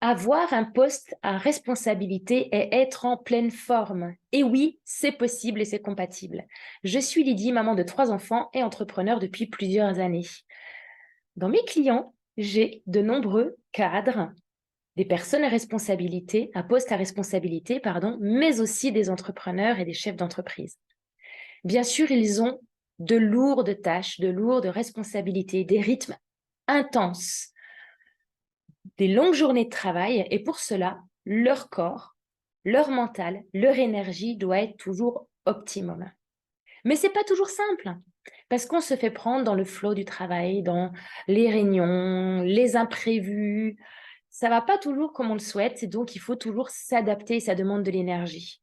Avoir un poste à responsabilité et être en pleine forme. Et oui, c'est possible et c'est compatible. Je suis Lydie, maman de 3 enfants et entrepreneur depuis plusieurs années. Dans mes clients, j'ai de nombreux cadres, des personnes à responsabilité, à poste à responsabilité, pardon, mais aussi des entrepreneurs et des chefs d'entreprise. Bien sûr, ils ont de lourdes tâches, de lourdes responsabilités, des rythmes intenses, des longues journées de travail, et pour cela, leur corps, leur mental, leur énergie doit être toujours optimum. Mais c'est pas toujours simple, parce qu'on se fait prendre dans le flot du travail, dans les réunions, les imprévus. Ça va pas toujours comme on le souhaite, et donc il faut toujours s'adapter, ça demande de l'énergie.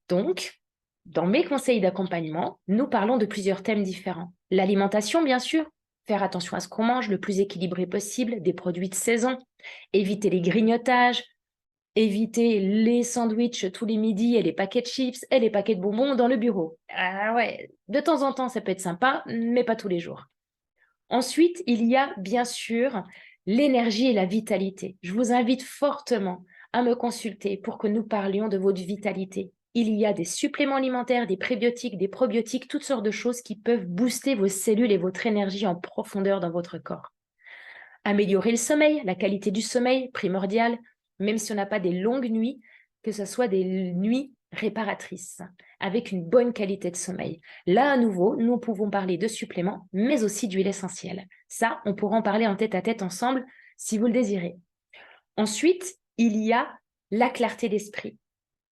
Donc, dans mes conseils d'accompagnement, nous parlons de plusieurs thèmes différents. L'alimentation, bien sûr, faire attention à ce qu'on mange le plus équilibré possible, des produits de saison, éviter les grignotages, éviter les sandwichs tous les midis et les paquets de chips et les paquets de bonbons dans le bureau. Ah ouais, de temps en temps, ça peut être sympa, mais pas tous les jours. Ensuite, il y a bien sûr l'énergie et la vitalité. Je vous invite fortement à me consulter pour que nous parlions de votre vitalité. Il y a des suppléments alimentaires, des prébiotiques, des probiotiques, toutes sortes de choses qui peuvent booster vos cellules et votre énergie en profondeur dans votre corps. Améliorer le sommeil, la qualité du sommeil, primordial, même si on n'a pas des longues nuits, que ce soit des nuits réparatrices, avec une bonne qualité de sommeil. Là, à nouveau, nous pouvons parler de suppléments, mais aussi d'huile essentielle. Ça, on pourra en parler en tête-à-tête ensemble si vous le désirez. Ensuite, il y a la clarté d'esprit.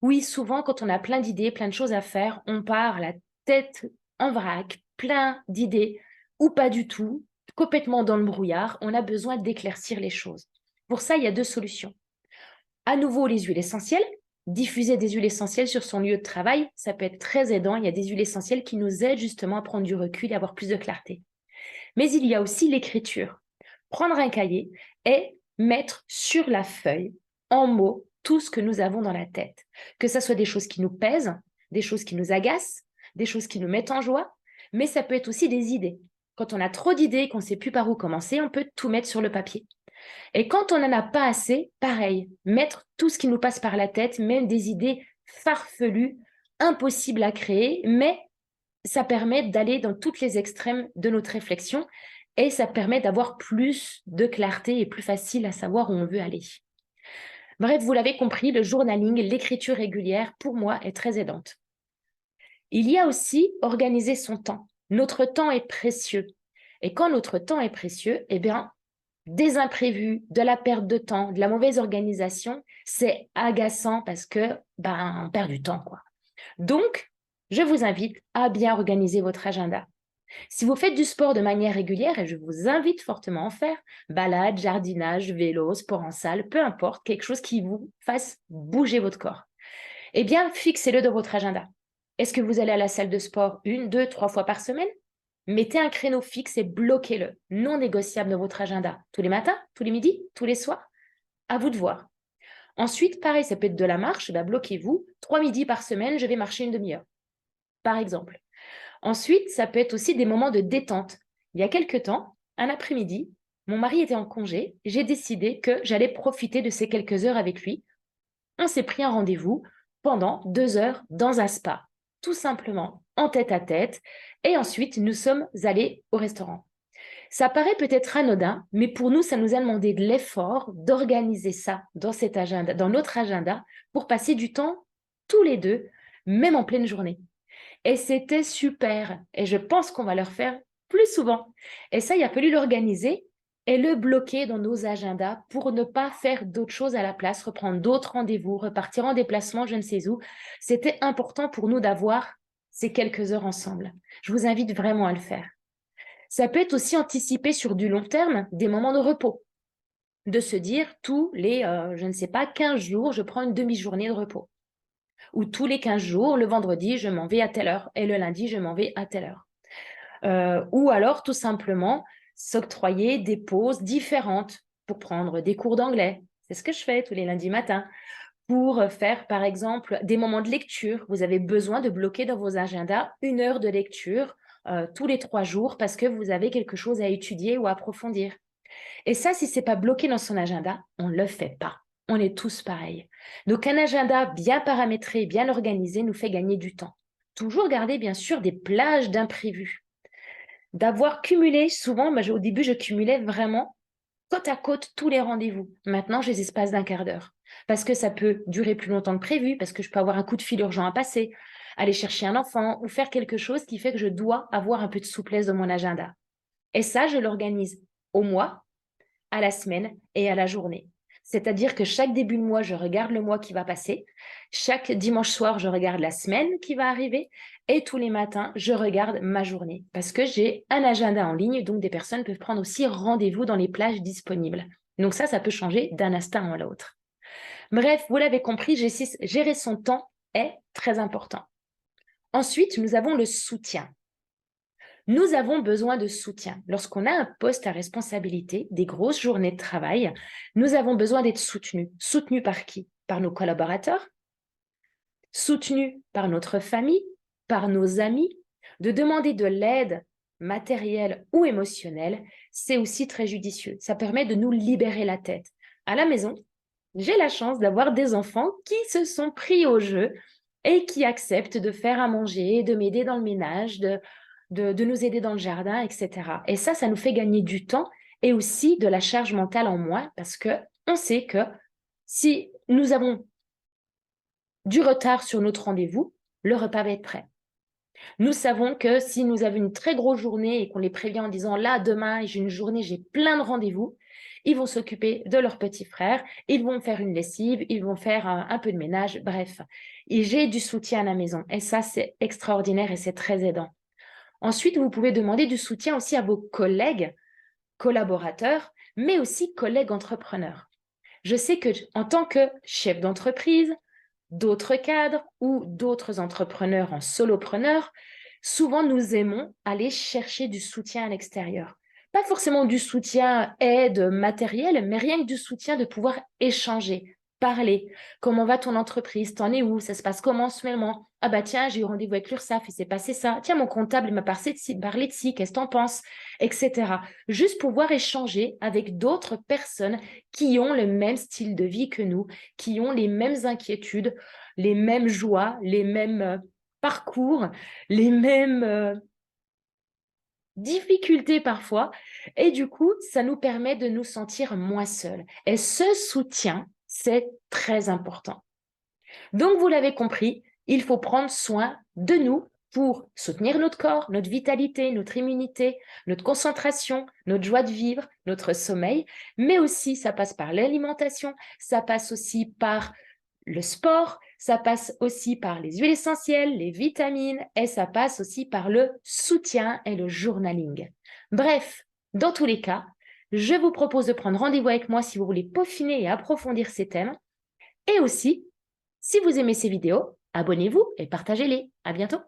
Oui, souvent, quand on a plein d'idées, plein de choses à faire, on part la tête en vrac, plein d'idées, ou pas du tout, complètement dans le brouillard. On a besoin d'éclaircir les choses. Pour ça, il y a 2 solutions. À nouveau, les huiles essentielles. Diffuser des huiles essentielles sur son lieu de travail, ça peut être très aidant. Il y a des huiles essentielles qui nous aident justement à prendre du recul et avoir plus de clarté. Mais il y a aussi l'écriture. Prendre un cahier et mettre sur la feuille, en mots, tout ce que nous avons dans la tête. Que ce soit des choses qui nous pèsent, des choses qui nous agacent, des choses qui nous mettent en joie, mais ça peut être aussi des idées. Quand on a trop d'idées et qu'on ne sait plus par où commencer, on peut tout mettre sur le papier. Et quand on n'en a pas assez, pareil, mettre tout ce qui nous passe par la tête, même des idées farfelues, impossibles à créer, mais ça permet d'aller dans toutes les extrêmes de notre réflexion et ça permet d'avoir plus de clarté et plus facile à savoir où on veut aller. Bref, vous l'avez compris, le journaling, l'écriture régulière, pour moi, est très aidante. Il y a aussi organiser son temps. Notre temps est précieux. Et quand notre temps est précieux, eh bien, des imprévus, de la perte de temps, de la mauvaise organisation, c'est agaçant parce que on perd du temps, quoi. Donc, je vous invite à bien organiser votre agenda. Si vous faites du sport de manière régulière, et je vous invite fortement à en faire, balade, jardinage, vélo, sport en salle, peu importe, quelque chose qui vous fasse bouger votre corps, eh bien, fixez-le dans votre agenda. Est-ce que vous allez à la salle de sport 1, 2, 3 fois par semaine? Mettez un créneau fixe et bloquez-le, non négociable dans votre agenda. Tous les matins, tous les midis, tous les soirs? À vous de voir. Ensuite, pareil, ça peut être de la marche, bloquez-vous. 3 midis par semaine, je vais marcher une demi-heure, par exemple. Ensuite, ça peut être aussi des moments de détente. Il y a quelques temps, un après-midi, mon mari était en congé. J'ai décidé que j'allais profiter de ces quelques heures avec lui. On s'est pris un rendez-vous pendant 2 heures dans un spa, tout simplement, en tête-à-tête. Et ensuite, nous sommes allés au restaurant. Ça paraît peut-être anodin, mais pour nous, ça nous a demandé de l'effort d'organiser ça dans cet agenda, dans notre agenda, pour passer du temps tous les deux, même en pleine journée. Et c'était super. Et je pense qu'on va le refaire plus souvent. Et ça, il a fallu l'organiser et le bloquer dans nos agendas pour ne pas faire d'autres choses à la place, reprendre d'autres rendez-vous, repartir en déplacement, je ne sais où. C'était important pour nous d'avoir ces quelques heures ensemble. Je vous invite vraiment à le faire. Ça peut être aussi anticiper sur du long terme des moments de repos, de se dire tous les, je ne sais pas, 15 jours, je prends une demi-journée de repos. Ou tous les 15 jours, le vendredi, je m'en vais à telle heure et le lundi, je m'en vais à telle heure. Ou alors, tout simplement, s'octroyer des pauses différentes pour prendre des cours d'anglais. C'est ce que je fais tous les lundis matins. Pour faire, par exemple, des moments de lecture. Vous avez besoin de bloquer dans vos agendas 1 heure de lecture tous les 3 jours parce que vous avez quelque chose à étudier ou à approfondir. Et ça, si ce n'est pas bloqué dans son agenda, on ne le fait pas. On est tous pareils. Donc, un agenda bien paramétré, bien organisé nous fait gagner du temps. Toujours garder, bien sûr, des plages d'imprévus. D'avoir cumulé, souvent, au début, je cumulais vraiment côte à côte tous les rendez-vous. Maintenant, je les espace d'un quart d'heure. Parce que ça peut durer plus longtemps que prévu, parce que je peux avoir un coup de fil urgent à passer, aller chercher un enfant ou faire quelque chose qui fait que je dois avoir un peu de souplesse dans mon agenda. Et ça, je l'organise au mois, à la semaine et à la journée. C'est-à-dire que chaque début de mois, je regarde le mois qui va passer. Chaque dimanche soir, je regarde la semaine qui va arriver. Et tous les matins, je regarde ma journée. Parce que j'ai un agenda en ligne, donc des personnes peuvent prendre aussi rendez-vous dans les plages disponibles. Donc ça peut changer d'un instant à l'autre. Bref, vous l'avez compris, gérer son temps est très important. Ensuite, nous avons le soutien. Nous avons besoin de soutien. Lorsqu'on a un poste à responsabilité, des grosses journées de travail, nous avons besoin d'être soutenus. Soutenus par qui? Par nos collaborateurs, soutenus par notre famille, par nos amis. De demander de l'aide matérielle ou émotionnelle, c'est aussi très judicieux. Ça permet de nous libérer la tête. À la maison, j'ai la chance d'avoir des enfants qui se sont pris au jeu et qui acceptent de faire à manger, de m'aider dans le ménage, de nous aider dans le jardin, etc. Et ça nous fait gagner du temps et aussi de la charge mentale en moins parce qu'on sait que si nous avons du retard sur notre rendez-vous, le repas va être prêt. Nous savons que si nous avons une très grosse journée et qu'on les prévient en disant là, demain, j'ai une journée, j'ai plein de rendez-vous, ils vont s'occuper de leur petit frère, ils vont faire une lessive, ils vont faire un peu de ménage, bref. Et j'ai du soutien à la maison. Et ça, c'est extraordinaire et c'est très aidant. Ensuite, vous pouvez demander du soutien aussi à vos collègues, collaborateurs, mais aussi collègues entrepreneurs. Je sais que en tant que chef d'entreprise, d'autres cadres ou d'autres entrepreneurs en solopreneurs, souvent nous aimons aller chercher du soutien à l'extérieur. Pas forcément du soutien aide matériel, mais rien que du soutien de pouvoir échanger, parler. Comment va ton entreprise? T'en es où? Ça se passe comment en ce moment? Ah bah tiens, j'ai eu rendez-vous avec l'URSSAF, il s'est passé ça. Tiens, mon comptable, il m'a parlé de ci, qu'est-ce que t'en penses? Etc. Juste pouvoir échanger avec d'autres personnes qui ont le même style de vie que nous, qui ont les mêmes inquiétudes, les mêmes joies, les mêmes parcours, les mêmes difficultés parfois. Et du coup, ça nous permet de nous sentir moins seuls. Et ce soutien, c'est très important. Donc, vous l'avez compris, il faut prendre soin de nous pour soutenir notre corps, notre vitalité, notre immunité, notre concentration, notre joie de vivre, notre sommeil, mais aussi ça passe par l'alimentation, ça passe aussi par le sport, ça passe aussi par les huiles essentielles, les vitamines et ça passe aussi par le soutien et le journaling. Bref, dans tous les cas, je vous propose de prendre rendez-vous avec moi si vous voulez peaufiner et approfondir ces thèmes. Et aussi, si vous aimez ces vidéos, abonnez-vous et partagez-les. À bientôt.